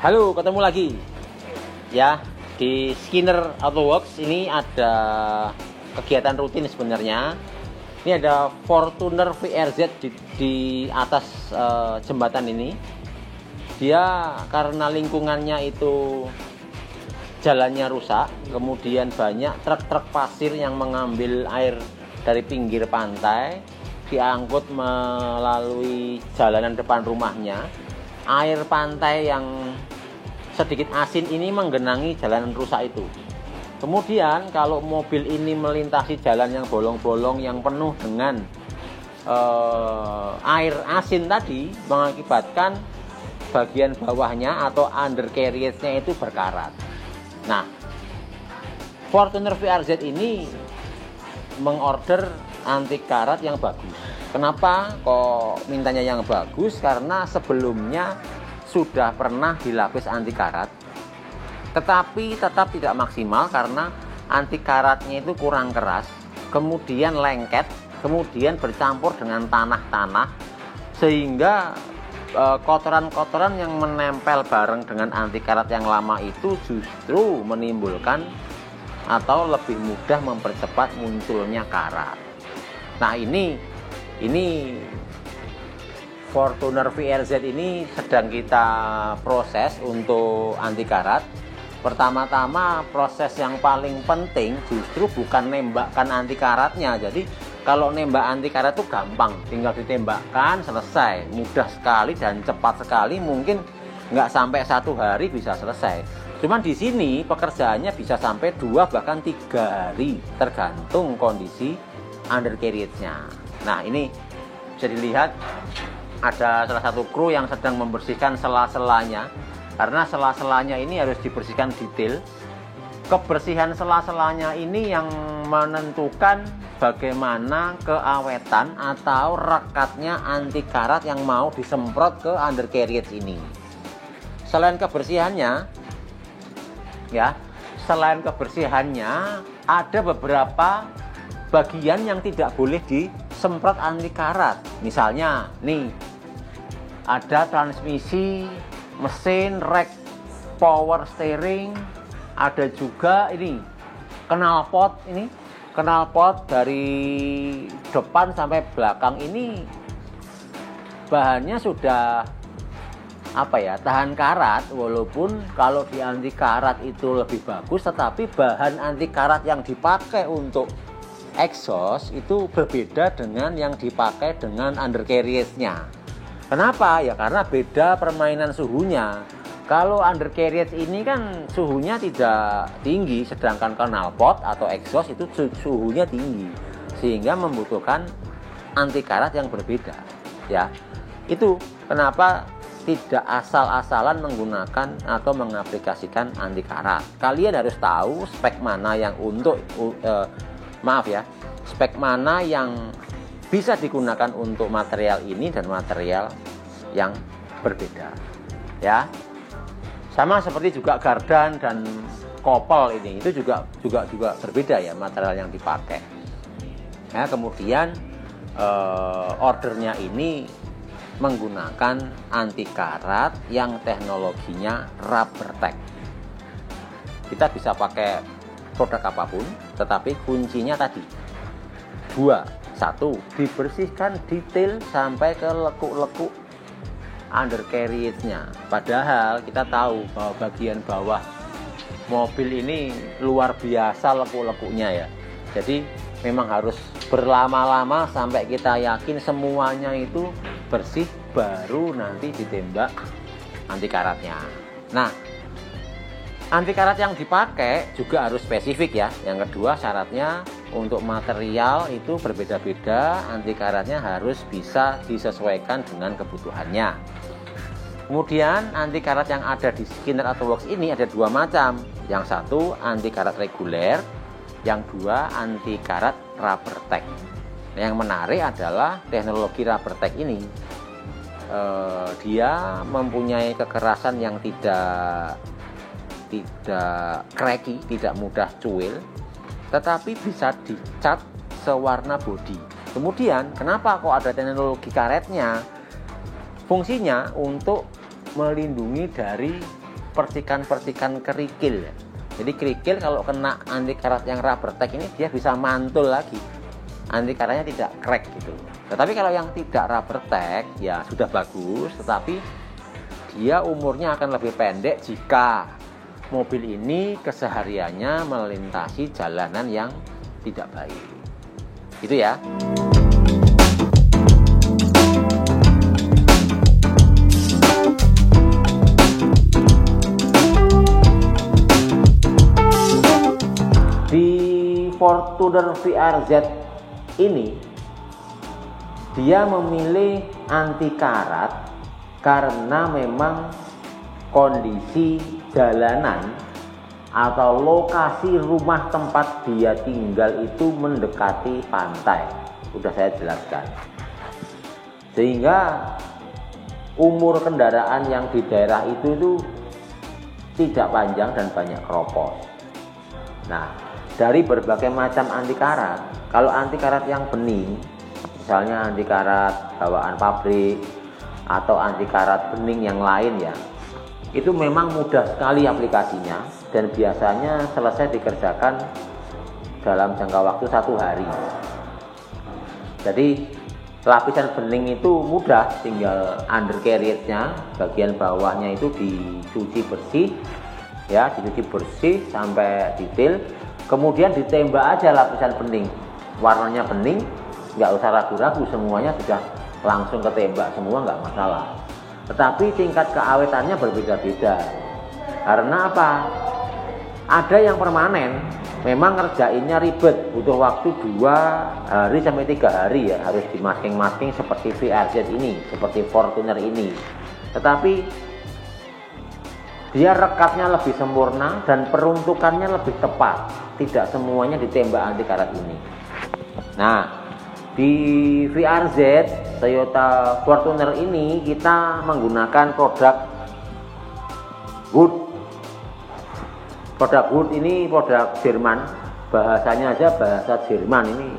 Halo, ketemu lagi ya di Skinner Auto Works. Ini ada kegiatan rutin sebenarnya. Ini ada Fortuner VRZ di atas jembatan ini. Dia karena lingkungannya itu jalannya rusak, kemudian banyak truk-truk pasir yang mengambil air dari pinggir pantai, diangkut melalui jalanan depan rumahnya. Air pantai yang sedikit asin ini menggenangi jalanan rusak itu. Kemudian kalau mobil ini melintasi jalan yang bolong-bolong yang penuh dengan air asin tadi, mengakibatkan bagian bawahnya atau undercarriage-nya itu berkarat. Nah, Fortuner VRZ ini mengorder anti karat yang bagus. Kenapa kok mintanya yang bagus? Karena sebelumnya sudah pernah dilapis anti karat, tetapi tetap tidak maksimal karena anti karatnya itu kurang keras, kemudian lengket, kemudian bercampur dengan tanah-tanah, sehingga kotoran-kotoran yang menempel bareng dengan anti karat yang lama itu justru menimbulkan atau lebih mudah mempercepat munculnya karat. Nah, ini Fortuner VRZ ini sedang kita proses untuk anti karat. Pertama-tama proses yang paling penting justru bukan nembakkan anti karatnya. Jadi kalau nembak anti karat itu gampang, tinggal ditembakkan selesai, mudah sekali dan cepat sekali, mungkin nggak sampai 1 hari bisa selesai. Cuman di sini pekerjaannya bisa sampai 2 bahkan 3 hari, tergantung kondisi undercarriage-nya. Nah, ini bisa dilihat ada salah satu kru yang sedang membersihkan sela-selanya, karena sela-selanya ini harus dibersihkan detail. Kebersihan sela-selanya ini yang menentukan bagaimana keawetan atau rekatnya anti karat yang mau disemprot ke undercarriage ini. Selain kebersihannya, ada beberapa bagian yang tidak boleh disemprot anti karat. Misalnya nih, ada transmisi, mesin, rek, power steering, ada juga ini knalpot dari depan sampai belakang ini bahannya sudah tahan karat, walaupun kalau di anti karat itu lebih bagus, tetapi bahan anti karat yang dipakai untuk exhaust itu berbeda dengan yang dipakai dengan undercarriage-nya. Kenapa? Ya karena beda permainan suhunya. Kalau undercarriage ini kan suhunya tidak tinggi, sedangkan knalpot atau exhaust itu suhunya tinggi, sehingga membutuhkan anti karat yang berbeda. Ya, itu kenapa tidak asal-asalan menggunakan atau mengaplikasikan anti karat. Kalian harus tahu spek mana yang spek mana yang bisa digunakan untuk material ini dan material yang berbeda. Ya. Sama seperti juga gardan dan kopel ini, itu juga berbeda ya material yang dipakai. Nah, kemudian ordernya ini menggunakan anti karat yang teknologinya rubber-tag. Kita bisa pakai produk apapun, tetapi kuncinya tadi 2. 1. Dibersihkan detail sampai ke lekuk-lekuk undercarriage-nya. Padahal kita tahu bahwa bagian bawah mobil ini luar biasa lekuk-lekuknya ya. Jadi memang harus berlama-lama sampai kita yakin semuanya itu bersih, baru nanti ditembak anti karatnya. Nah, anti karat yang dipakai juga harus spesifik ya. Yang kedua, syaratnya untuk material itu berbeda-beda, anti karatnya harus bisa disesuaikan dengan kebutuhannya. Kemudian anti karat yang ada di Skinner Auto Works ini ada 2 macam. Yang satu anti karat reguler, yang 2 anti karat rubber-tag. Yang menarik adalah teknologi rubber-tag ini, dia mempunyai kekerasan yang tidak cracky, tidak mudah cuil, tetapi bisa dicat sewarna bodi. Kemudian kenapa kok ada teknologi karetnya? Fungsinya untuk melindungi dari percikan-percikan kerikil. Jadi kerikil kalau kena anti karat yang rubber tag ini dia bisa mantul lagi, anti karatnya tidak crack gitu. Tetapi kalau yang tidak rubber tag ya sudah bagus, tetapi dia umurnya akan lebih pendek jika mobil ini kesehariannya melintasi jalanan yang tidak baik. Gitu ya. Di Fortuner VRZ ini dia memilih anti karat karena memang kondisi jalanan atau lokasi rumah tempat dia tinggal itu mendekati pantai. Sudah saya jelaskan. Sehingga umur kendaraan yang di daerah itu tidak panjang dan banyak keropos. Nah, dari berbagai macam anti karat, kalau anti karat yang bening, misalnya anti karat bawaan pabrik atau anti karat bening yang lain ya, itu memang mudah sekali aplikasinya dan biasanya selesai dikerjakan dalam jangka waktu 1 hari. Jadi lapisan bening itu mudah, tinggal undercarriage-nya, bagian bawahnya itu dicuci bersih ya, dicuci bersih sampai detail. Kemudian ditembak aja lapisan bening, warnanya bening, nggak usah ragu-ragu, semuanya sudah langsung ketembak semua, nggak masalah. Tetapi tingkat keawetannya berbeda-beda. Karena apa? Ada yang permanen, memang ngerjainnya ribet, butuh waktu 2 hari sampai 3 hari ya, harus di masking-masking seperti VRZ ini, seperti Fortuner ini. Tetapi dia rekatnya lebih sempurna dan peruntukannya lebih tepat. Tidak semuanya ditembak anti karat ini. Nah, di VRZ Toyota Fortuner ini kita menggunakan produk Wood. Produk Wood ini produk Jerman. Bahasanya aja bahasa Jerman ini.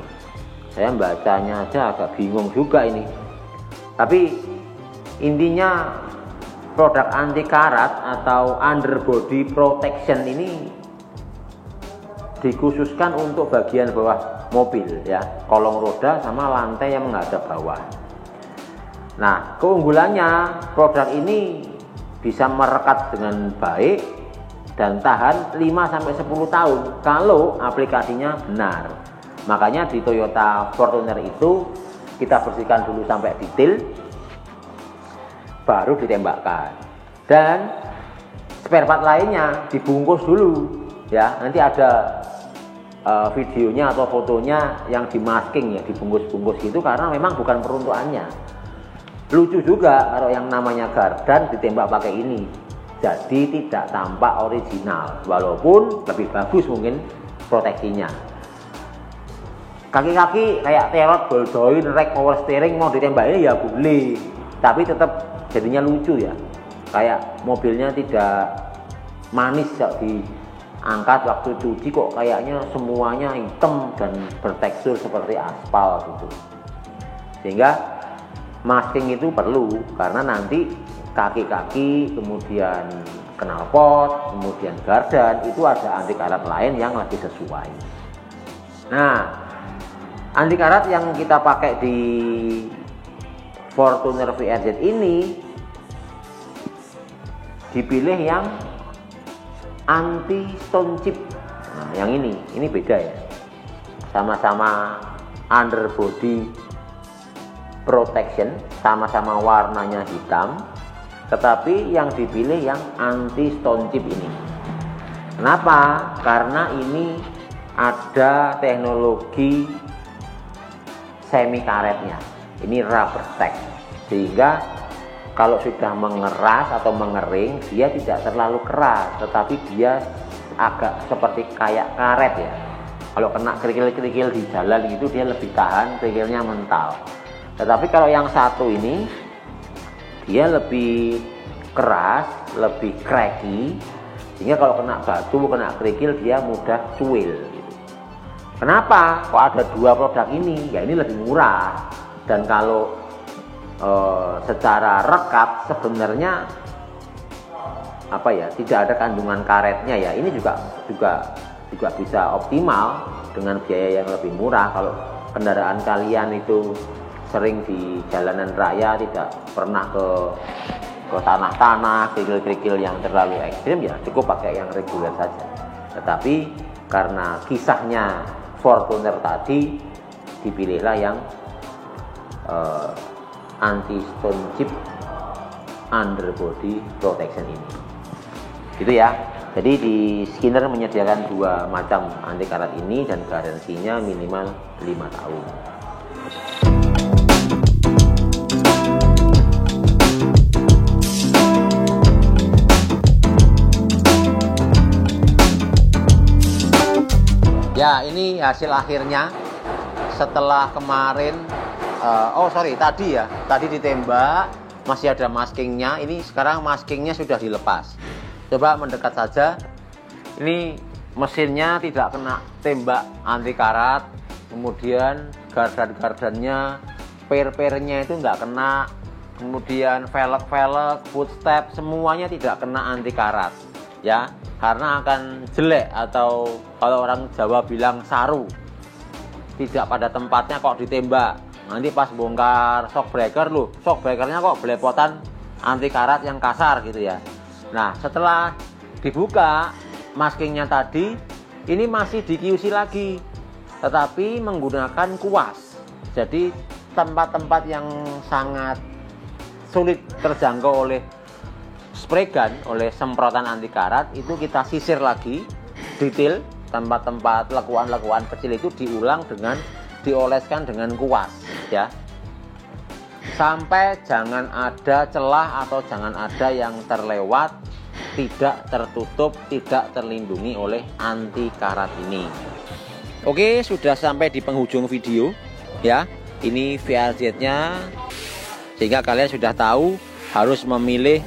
Saya bacanya aja agak bingung juga ini. Tapi intinya produk anti karat atau underbody protection ini dikhususkan untuk bagian bawah mobil ya, kolong roda sama lantai yang menghadap bawah. Nah, keunggulannya produk ini bisa merekat dengan baik dan tahan 5-10 tahun kalau aplikasinya benar. Makanya di Toyota Fortuner itu kita bersihkan dulu sampai detail, baru ditembakkan, dan spare part lainnya dibungkus dulu ya. Nanti ada videonya atau fotonya yang di masking ya, dibungkus-bungkus gitu, karena memang bukan peruntukannya. Lucu juga kalau yang namanya gardan ditembak pakai ini, jadi tidak tampak original, walaupun lebih bagus mungkin proteksinya. Kaki-kaki kayak terot, boldoin, rek, power steering mau ditembakin ya boleh, tapi tetap jadinya lucu ya, kayak mobilnya tidak manis ya, diangkat waktu cuci kok kayaknya semuanya hitam dan bertekstur seperti aspal gitu. Sehingga masking itu perlu, karena nanti kaki-kaki, kemudian knalpot, kemudian gardan itu ada anti karat lain yang lebih sesuai. Nah, anti karat yang kita pakai di Fortuner VRZ ini dipilih yang anti stone chip. Nah, yang ini beda ya. Sama-sama underbody protection, sama-sama warnanya hitam, tetapi yang dipilih yang anti stone chip ini. Kenapa? Karena ini ada teknologi semi karetnya. Ini rubber tag, sehingga kalau sudah mengeras atau mengering dia tidak terlalu keras, tetapi dia agak seperti kayak karet ya. Kalau kena kerikil-kerikil di jalan gitu dia lebih tahan, kerikilnya mental. Tetapi kalau yang satu ini dia lebih keras, lebih cracky, sehingga kalau kena batu, kena kerikil dia mudah cuil gitu. Kenapa kok ada 2 produk ini? Ya ini lebih murah. Dan kalau secara rekat sebenarnya tidak ada kandungan karetnya ya, ini juga bisa optimal dengan biaya yang lebih murah. Kalau kendaraan kalian itu sering di jalanan raya, tidak pernah ke tanah-tanah, kerikil-kerikil yang terlalu ekstrim, ya cukup pakai yang reguler saja. Tetapi karena kisahnya Fortuner tadi, dipilihlah yang anti stone chip underbody protection ini, gitu ya. Jadi di Skinner menyediakan 2 macam anti karat ini dan garansinya minimal 5 tahun. Ya, ini hasil akhirnya setelah kemarin. Tadi ditembak masih ada maskingnya. Ini sekarang maskingnya sudah dilepas. Coba mendekat saja. Ini mesinnya tidak kena tembak anti karat. Kemudian gardan-gardannya, per-pernya itu nggak kena. Kemudian velg-velg, footstep, semuanya tidak kena anti karat. Ya, karena akan jelek, atau kalau orang Jawa bilang saru, tidak pada tempatnya kok ditembak. Nanti pas bongkar shockbreaker, shockbreakernya kok belepotan anti karat yang kasar gitu ya. Nah, setelah dibuka maskingnya tadi, ini masih di QC lagi, tetapi menggunakan kuas. Jadi tempat-tempat yang sangat sulit terjangkau oleh spray gun, oleh semprotan anti karat, itu kita sisir lagi detail. Tempat-tempat lekuan-lekuan kecil itu dioleskan dengan kuas ya, sampai jangan ada celah atau jangan ada yang terlewat, tidak tertutup, tidak terlindungi oleh anti karat ini. Oke, sudah sampai di penghujung video ya. Ini VRZ-nya, sehingga kalian sudah tahu harus memilih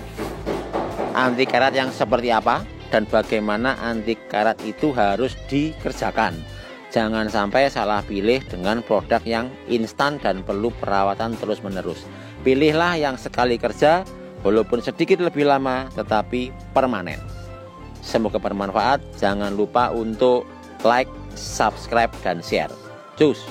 anti karat yang seperti apa dan bagaimana anti karat itu harus dikerjakan. Jangan sampai salah pilih dengan produk yang instan dan perlu perawatan terus-menerus. Pilihlah yang sekali kerja, walaupun sedikit lebih lama tetapi permanen. Semoga bermanfaat. Jangan lupa untuk like, subscribe, dan share. Cus.